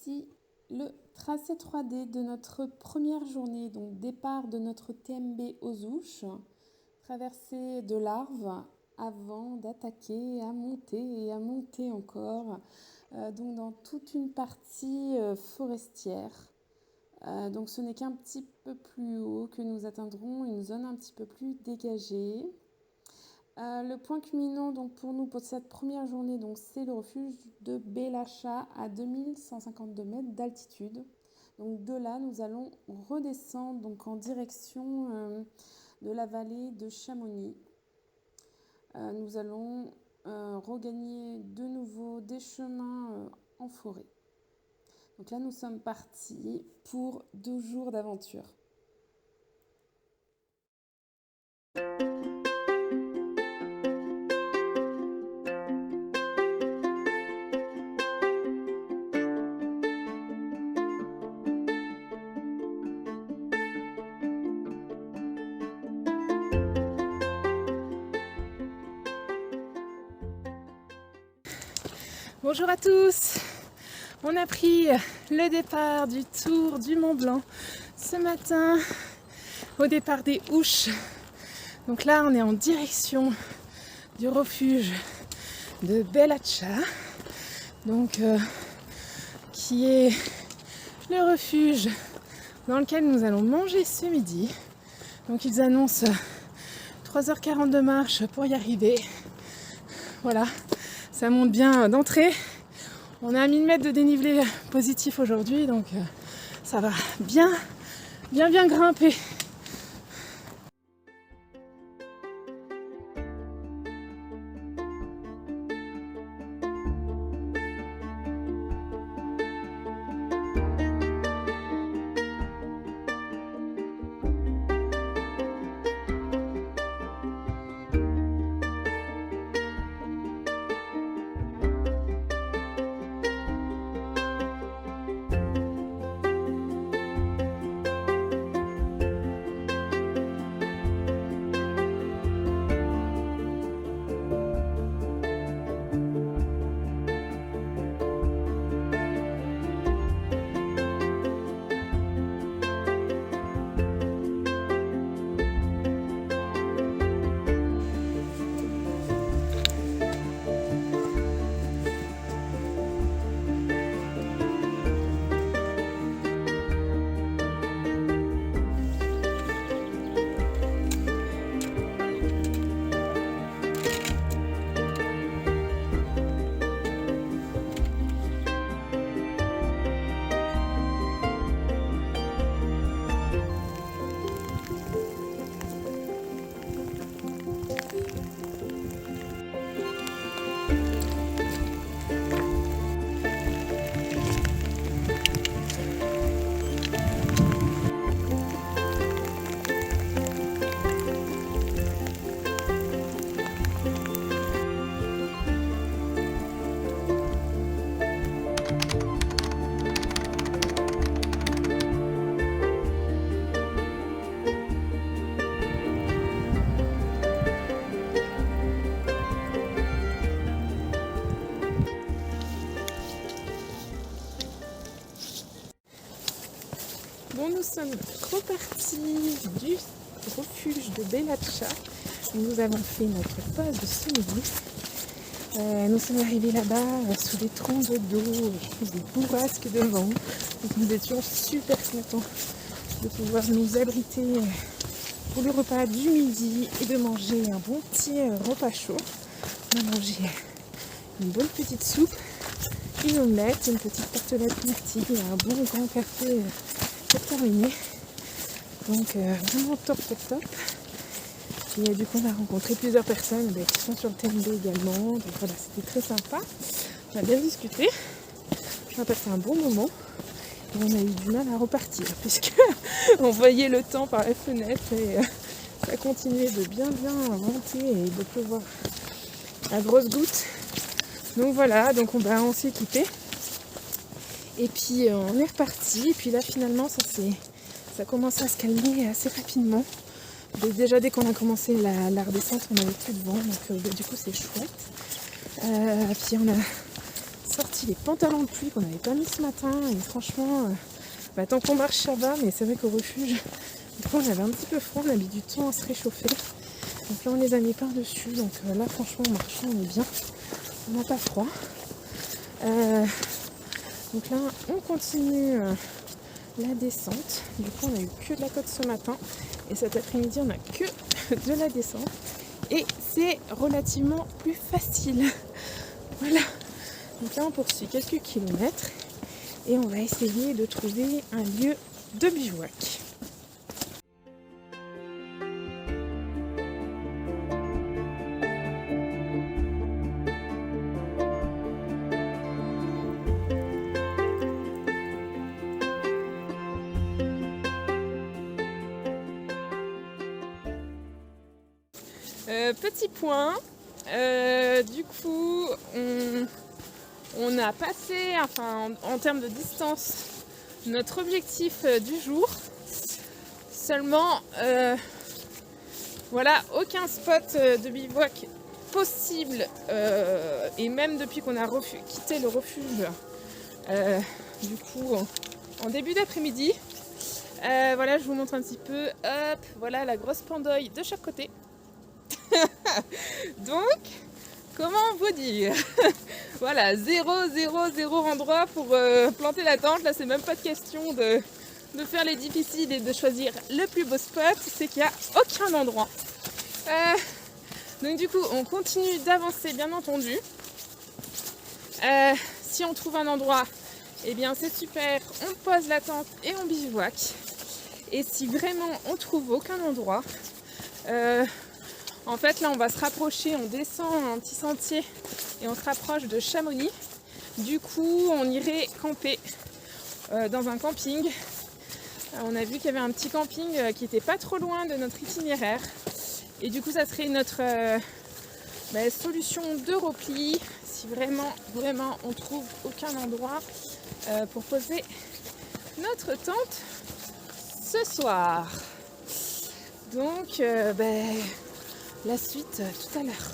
Voici le tracé 3D de notre première journée, donc départ de notre TMB aux Ouches, traversée de l'Arve avant d'attaquer et à monter encore, donc dans toute une partie forestière. Donc ce n'est qu'un petit peu plus haut que nous atteindrons une zone un petit peu plus dégagée. Le point culminant donc pour nous pour cette première journée, donc c'est le refuge de Belacha à 2152 mètres d'altitude. Donc de là, nous allons redescendre donc en direction de la vallée de Chamonix. Nous allons regagner de nouveau des chemins en forêt. Donc là, nous sommes partis pour 2 jours d'aventure. Bonjour à tous, on a pris le départ du Tour du Mont Blanc ce matin au départ des Ouches. Donc là on est en direction du refuge de Belacha, donc qui est le refuge dans lequel nous allons manger ce midi. Donc ils annoncent 3h40 de marche pour y arriver. Voilà. Ça monte bien d'entrée. On est à 1000 mètres de dénivelé positif aujourd'hui, donc ça va bien grimper. Bon, nous sommes repartis du refuge de Belacha. Nous avons fait notre pause de ce midi. Nous sommes arrivés là-bas sous des troncs d'eau, des bourrasques de vent. Donc nous étions super contents de pouvoir nous abriter pour le repas du midi et de manger un bon petit repas chaud. On a mangé une bonne petite soupe, une omelette, une petite tartelette myrtille, un bon grand café pour terminer. Donc vraiment top. Puis du coup on a rencontré plusieurs personnes qui sont sur le TMB également. Donc voilà, c'était très sympa. On a bien discuté. On a passé un bon moment. Et on a eu du mal à repartir puisque on voyait le temps par la fenêtre et ça continuait de bien monter et de pleuvoir à grosses gouttes. Donc voilà, donc on s'est équipé. Et puis on est reparti. Et puis là finalement ça commence à se calmer assez rapidement. Déjà dès qu'on a commencé la redescente, on n'avait plus de vent, donc du coup c'est chouette. Puis on a sorti sorti les pantalons de pluie qu'on n'avait pas mis ce matin. Et franchement, tant qu'on marche ça va, mais c'est vrai qu'au refuge, des fois on avait un petit peu froid, on a mis du temps à se réchauffer. Donc là on les a mis par-dessus. Donc là franchement en marchant on est bien. On n'a pas froid. Donc là on continue la descente. Du coup on a eu que de la côte ce matin. Et cet après-midi on n'a que de la descente. Et c'est relativement plus facile. Voilà. Donc là on poursuit quelques kilomètres. Et on va essayer de trouver un lieu de bivouac. Petit point, du coup on a passé, en termes de distance, notre objectif du jour. Seulement, voilà, aucun spot de bivouac possible, et même depuis qu'on a quitté le refuge, du coup en début d'après-midi. Voilà, je vous montre un petit peu, hop, voilà la grosse pendoille de chaque côté. Donc, comment vous dire voilà, zéro endroit pour planter la tente. Là, c'est même pas de question de faire les difficiles et de choisir le plus beau spot. C'est qu'il n'y a aucun endroit. Donc du coup, on continue d'avancer, bien entendu. Si on trouve un endroit, eh bien c'est super. On pose la tente et on bivouac. Et si vraiment on trouve aucun endroit, en fait, là, on va se rapprocher, on descend un petit sentier et on se rapproche de Chamonix. Du coup, on irait camper dans un camping. On a vu qu'il y avait un petit camping qui n'était pas trop loin de notre itinéraire. Et du coup, ça serait notre solution de repli si vraiment on trouve aucun endroit pour poser notre tente ce soir. Donc, la suite tout à l'heure.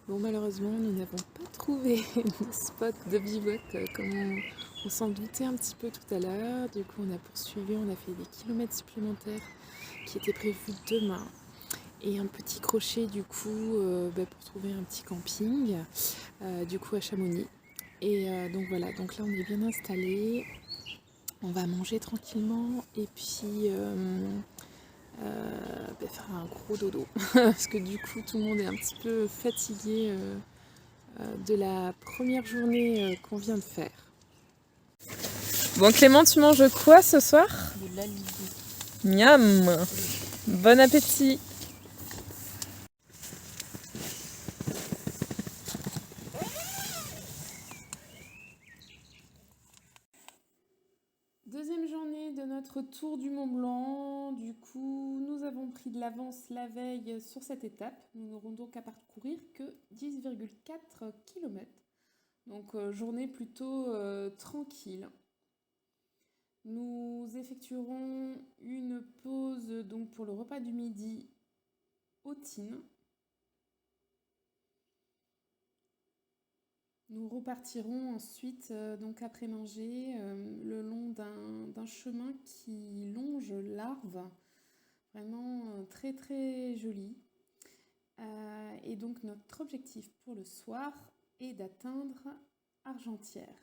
Bon, malheureusement, nous n'avons pas trouvé de spot de bivouac comme on s'en doutait un petit peu tout à l'heure. Du coup, on a poursuivi, on a fait des kilomètres supplémentaires qui étaient prévus demain. Et un petit crochet, du coup, pour trouver un petit camping, du coup, à Chamonix. Et donc voilà, donc là, on est bien installé. On va manger tranquillement et puis faire un gros dodo parce que du coup tout le monde est un petit peu fatigué de la première journée qu'on vient de faire. Bon Clément, tu manges quoi ce soir? De l'alibi. Miam. Bon appétit. Deuxième journée de notre tour du Mont Blanc. Du coup, nous avons pris de l'avance la veille sur cette étape. Nous n'aurons donc à parcourir que 10,4 km. Donc, journée plutôt tranquille. Nous effectuerons une pause donc, pour le repas du midi au Tine. Nous repartirons ensuite, donc après manger, le long d'un chemin qui longe l'Arve, vraiment très très joli. Et donc notre objectif pour le soir est d'atteindre Argentière.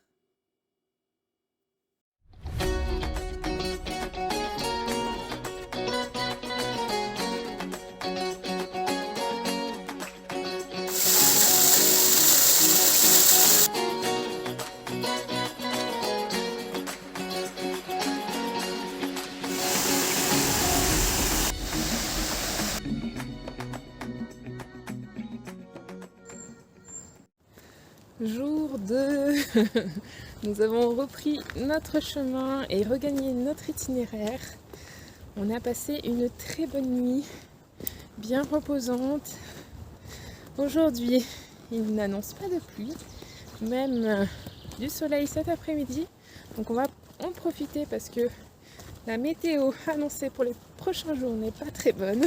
jour 2. Nous avons repris notre chemin et regagné notre itinéraire. On a passé une très bonne nuit, bien reposante. Aujourd'hui, il n'annonce pas de pluie, même du soleil cet après-midi. Donc on va en profiter parce que la météo annoncée pour les prochains jours n'est pas très bonne.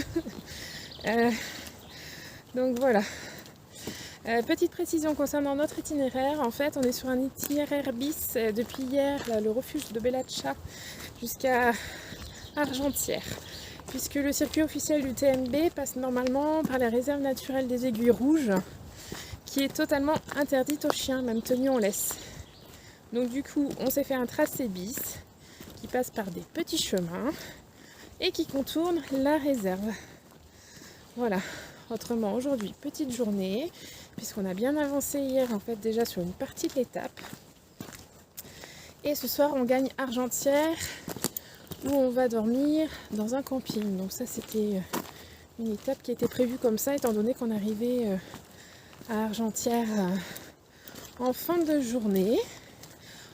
Donc voilà. Petite précision concernant notre itinéraire, en fait on est sur un itinéraire bis depuis hier, là, le refuge de Bellaccia jusqu'à Argentière, puisque le circuit officiel du TMB passe normalement par la réserve naturelle des Aiguilles Rouges, qui est totalement interdite aux chiens, même tenus en laisse. Donc du coup on s'est fait un tracé bis qui passe par des petits chemins et qui contourne la réserve. Voilà. Autrement, aujourd'hui, petite journée, puisqu'on a bien avancé hier, en fait, déjà sur une partie de l'étape. Et ce soir, on gagne Argentière, où on va dormir dans un camping. Donc ça, c'était une étape qui était prévue comme ça, étant donné qu'on arrivait à Argentière en fin de journée.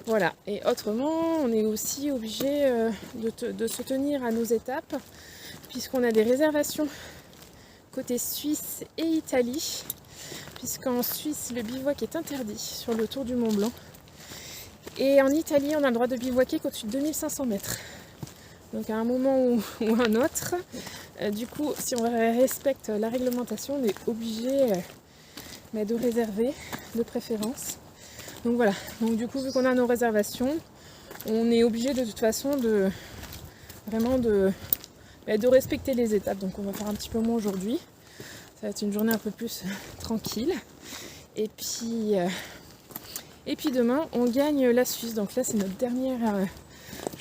Voilà. Et autrement, on est aussi obligé de se tenir à nos étapes, puisqu'on a des réservations côté Suisse et Italie, puisqu'en Suisse le bivouac est interdit sur le tour du Mont Blanc, et en Italie on a le droit de bivouaquer qu'au-dessus de 2500 mètres. Donc à un moment ou un autre, du coup si on respecte la réglementation, on est obligé de réserver de préférence. Donc voilà, donc du coup vu qu'on a nos réservations, on est obligé de toute façon de respecter les étapes. Donc on va faire un petit peu moins aujourd'hui. Ça va être une journée un peu plus tranquille. Et puis demain on gagne la Suisse. Donc là c'est notre dernière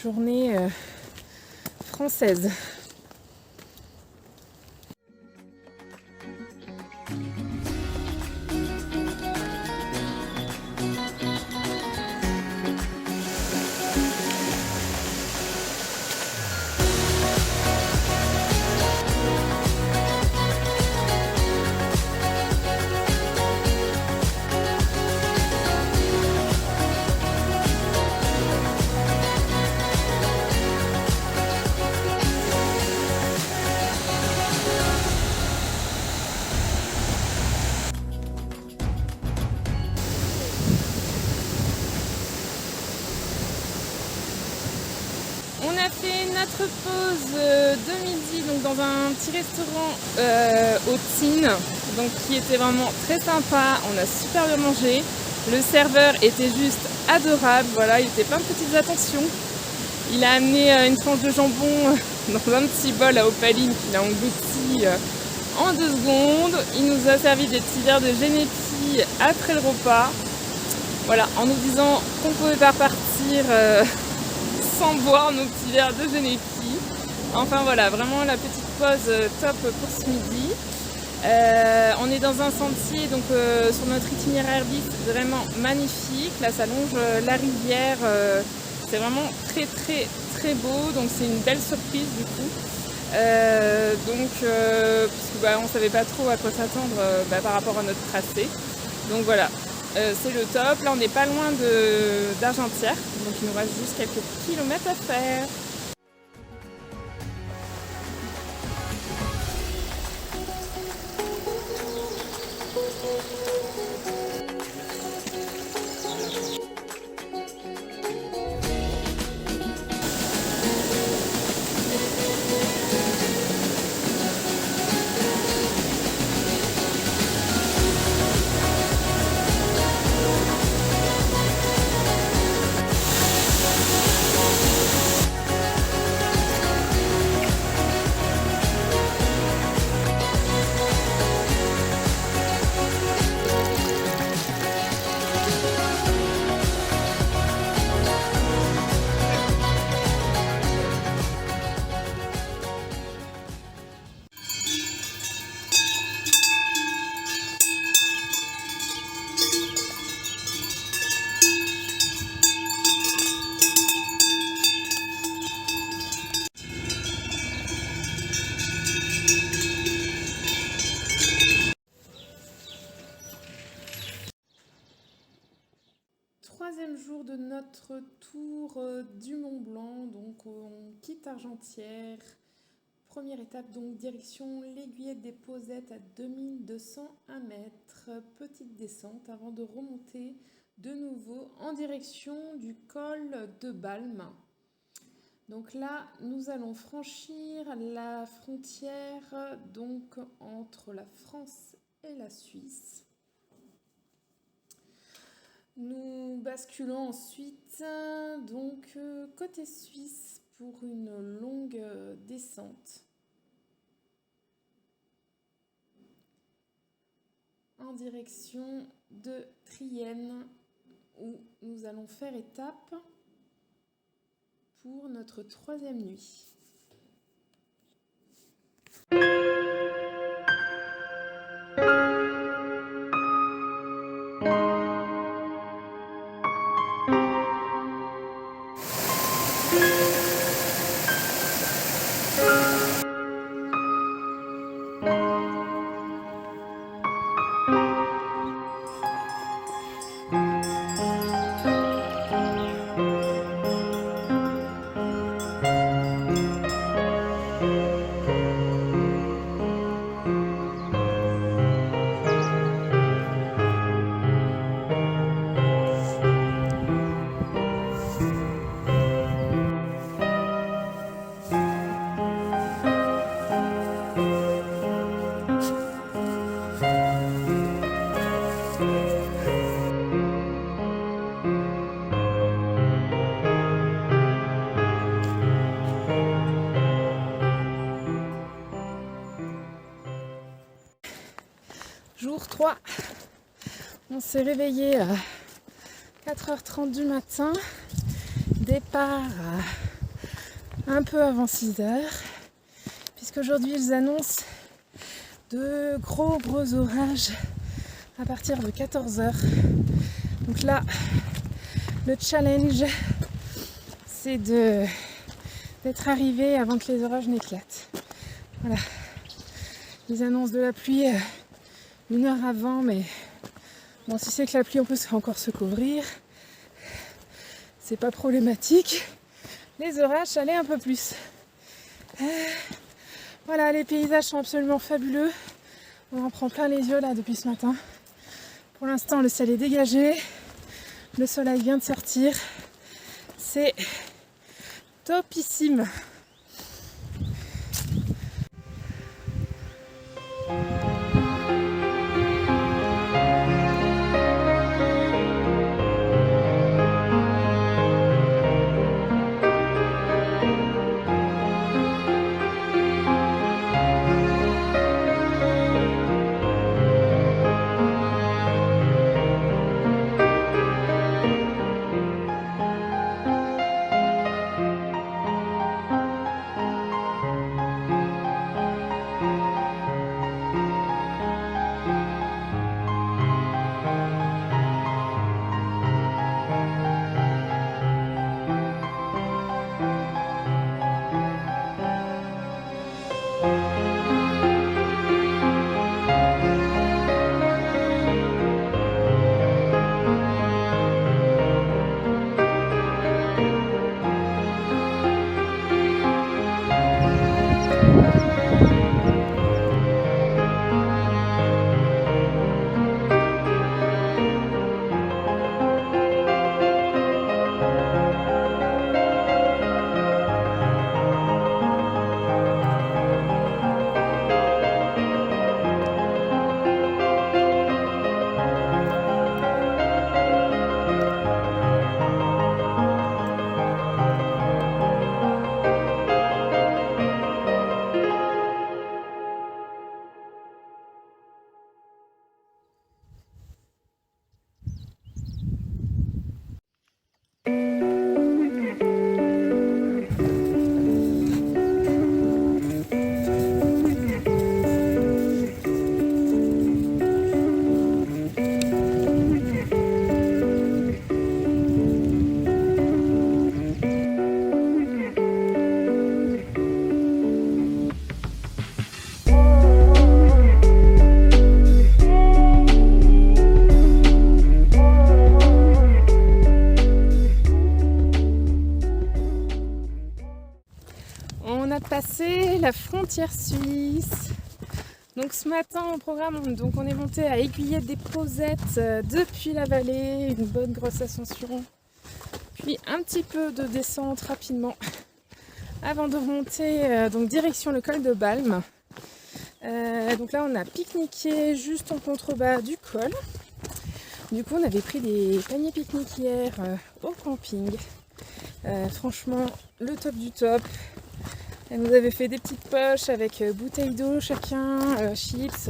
journée française. On a fait notre pause de midi donc dans un petit restaurant au Tin, donc qui était vraiment très sympa. On a super bien mangé. Le serveur était juste adorable. Voilà, il était plein de petites attentions. Il a amené une tranche de jambon dans un petit bol à opaline qu'il a englouti en 2 secondes. Il nous a servi des petits verres de Genepi après le repas. Voilà, en nous disant qu'on ne pouvait pas partir sans boire nos petits verres de Genepi. Enfin voilà, vraiment la petite pause top pour ce midi. On est dans un sentier donc sur notre itinéraire bis vraiment magnifique. Là ça longe la rivière, c'est vraiment très très très beau, donc c'est une belle surprise du coup. Puisque on savait pas trop à quoi s'attendre par rapport à notre tracé. Donc voilà, c'est le top. Là on n'est pas loin d'Argentière, donc il nous reste juste quelques kilomètres à faire. notre tour du Mont Blanc. Donc on quitte Argentière. Première étape, donc direction l'Aiguillette des Posettes à 2201 mètres. Petite descente avant de remonter de nouveau en direction du col de Balme. Donc là, nous allons franchir la frontière donc entre la France et la Suisse. Nous basculons ensuite donc côté suisse pour une longue descente en direction de Trienne où nous allons faire étape pour notre 3e nuit. Jour 3, on s'est réveillé à 4h30 du matin, départ un peu avant 6h, puisqu'aujourd'hui ils annoncent de gros orages à partir de 14h. Donc là, le challenge, c'est d'être arrivé avant que les orages n'éclatent. Voilà, ils annoncent de la pluie 1 heure avant, mais bon, si c'est que la pluie, on peut encore se couvrir. C'est pas problématique. Les orages, ça l'est un peu plus. Voilà, les paysages sont absolument fabuleux. On en prend plein les yeux là depuis ce matin. Pour l'instant, le ciel est dégagé. Le soleil vient de sortir. C'est topissime. On a passé la frontière suisse. Donc ce matin au programme, on est monté à Aiguillette des Pausettes depuis la vallée, une bonne grosse ascension. Puis un petit peu de descente rapidement avant de remonter donc direction le col de Balme. Donc là on a pique-niqué juste en contrebas du col. Du coup on avait pris des paniers pique-nique hier au camping. Franchement le top du top. Elle nous avait fait des petites poches avec bouteilles d'eau chacun, chips,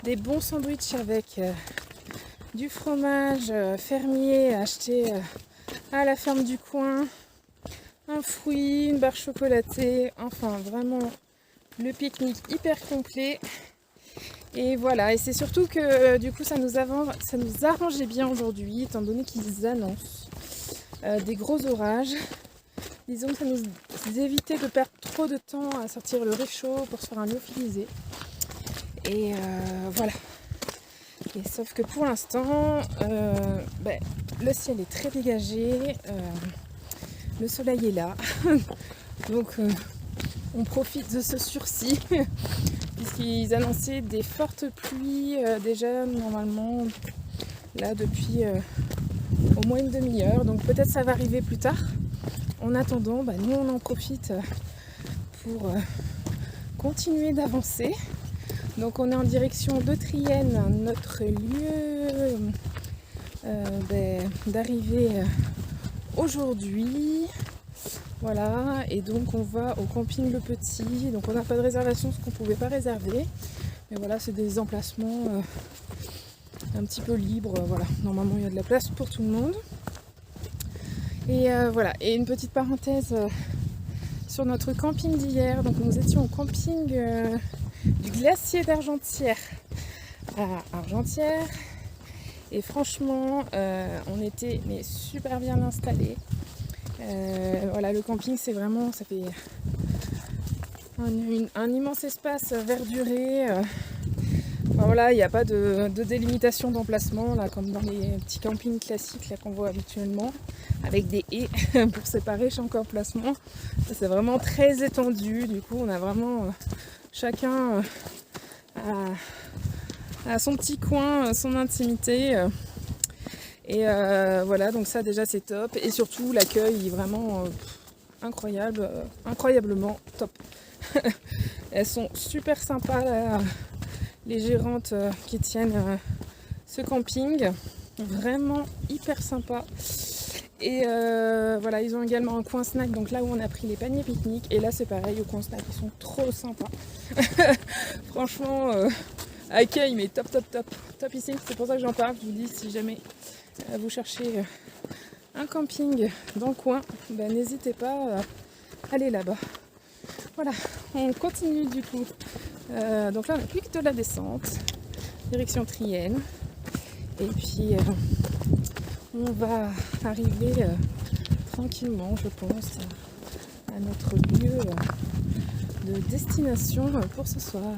des bons sandwichs avec du fromage fermier acheté à la ferme du coin, un fruit, une barre chocolatée, enfin vraiment le pique-nique hyper complet. Et voilà, et c'est surtout que du coup ça nous arrangeait bien aujourd'hui, étant donné qu'ils annoncent des gros orages. Disons que ça nous évitait de perdre trop de temps à sortir le réchaud pour se faire un lyophilisé. Et voilà. Et sauf que pour l'instant, le ciel est très dégagé, le soleil est là. Donc on profite de ce sursis puisqu'ils annonçaient des fortes pluies déjà normalement là depuis au moins une demi-heure. Donc peut-être ça va arriver plus tard. En attendant, nous on en profite pour continuer d'avancer. Donc on est en direction de Trienne, notre lieu d'arrivée aujourd'hui. Voilà, et donc on va au camping Le Petit. Donc on n'a pas de réservation, parce qu'on ne pouvait pas réserver. Mais voilà, c'est des emplacements un petit peu libres. Voilà, normalement il y a de la place pour tout le monde. Et voilà, et une petite parenthèse sur notre camping d'hier. Donc nous étions au camping du glacier d'Argentière à Argentière. Et franchement, on était super bien installés. Voilà, le camping c'est vraiment, ça fait un immense espace verduré. Enfin, voilà, il n'y a pas de délimitation d'emplacement là, comme dans les petits campings classiques là, qu'on voit habituellement, avec des haies pour séparer chaque emplacement. C'est vraiment très étendu, du coup on a vraiment chacun à son petit coin, son intimité. Et voilà, donc ça déjà c'est top. Et surtout l'accueil est vraiment incroyable, incroyablement top. Elles sont super sympas là, les gérantes qui tiennent ce camping. Vraiment hyper sympa. Et voilà, ils ont également un coin snack, donc là où on a pris les paniers pique-nique. Et là c'est pareil, au coin snack, ils sont trop sympas. Franchement, accueil mais top ici. C'est pour ça que j'en parle. Je vous dis, si jamais vous cherchez un camping dans le coin, n'hésitez pas à aller là-bas. Voilà, on continue du coup. Donc là on n'a plus que de la descente, direction Trienne. Et puis on va arriver tranquillement, je pense, à notre lieu de destination pour ce soir.